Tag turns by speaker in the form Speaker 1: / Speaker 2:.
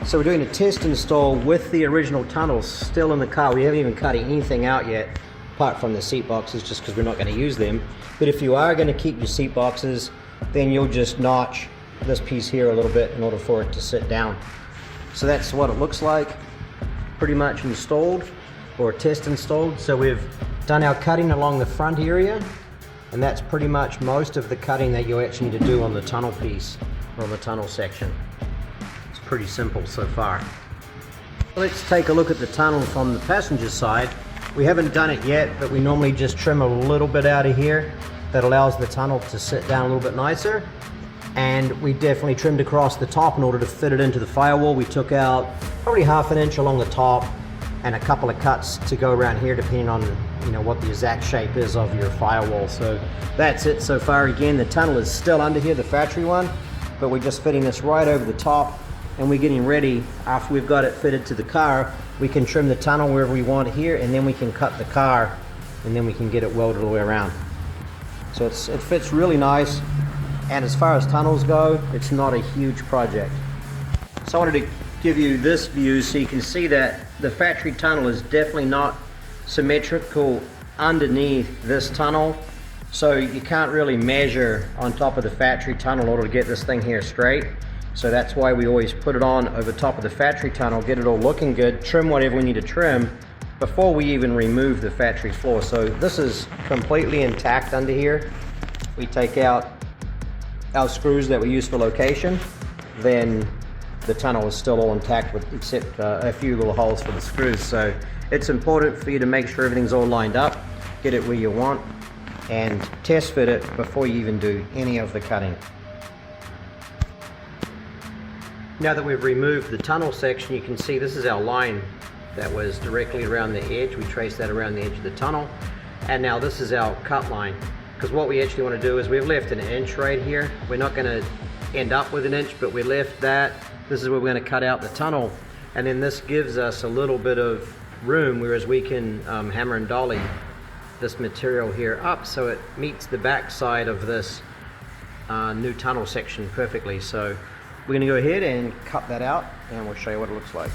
Speaker 1: So we're doing a test install with the original tunnels still in the car. We haven't even cut anything out yet, apart from the seat boxes, just because we're not going to use them. But if you are going to keep your seat boxes, then you'll just notch this piece here a little bit in order for it to sit down. So that's what it looks like, pretty much installed, or test installed. So we've done our cutting along the front area, and that's pretty much most of the cutting that you actually need to do on the tunnel piece, or on the tunnel section. Pretty simple so far. Let's take a look at the tunnel from the passenger side. We haven't done it yet, but we normally just trim a little bit out of here. That allows the tunnel to sit down a little bit nicer. And we definitely trimmed across the top in order to fit it into the firewall. We took out probably 1/2 inch along the top and a couple of cuts to go around here, depending on what the exact shape is of your firewall. So that's it so far. Again, the tunnel is still under here, the factory one, but we're just fitting this right over the top. And we're getting ready, after we've got it fitted to the car, we can trim the tunnel wherever we want here, and then we can cut the car, and then we can get it welded all the way around. So it fits really nice, and as far as tunnels go, it's not a huge project. So I wanted to give you this view so you can see that the factory tunnel is definitely not symmetrical underneath this tunnel. So you can't really measure on top of the factory tunnel in order to get this thing here straight. So that's why we always put it on over top of the factory tunnel, get it all looking good, trim whatever we need to trim before we even remove the factory floor. So this is completely intact under here. We take out our screws that we use for location, then the tunnel is still all intact except a few little holes for the screws. So it's important for you to make sure everything's all lined up, get it where you want, and test fit it before you even do any of the cutting. Now that we've removed the tunnel section, you can see this is our line that was directly around the edge. We traced that around the edge of the tunnel. And now this is our cut line. Because what we actually want to do is we've left an inch right here. We're not going to end up with an inch, but we left that. This is where we're going to cut out the tunnel. And then this gives us a little bit of room, whereas we can hammer and dolly this material here up so it meets the back side of this new tunnel section perfectly. So we're going to go ahead and cut that out, and we'll show you what it looks like.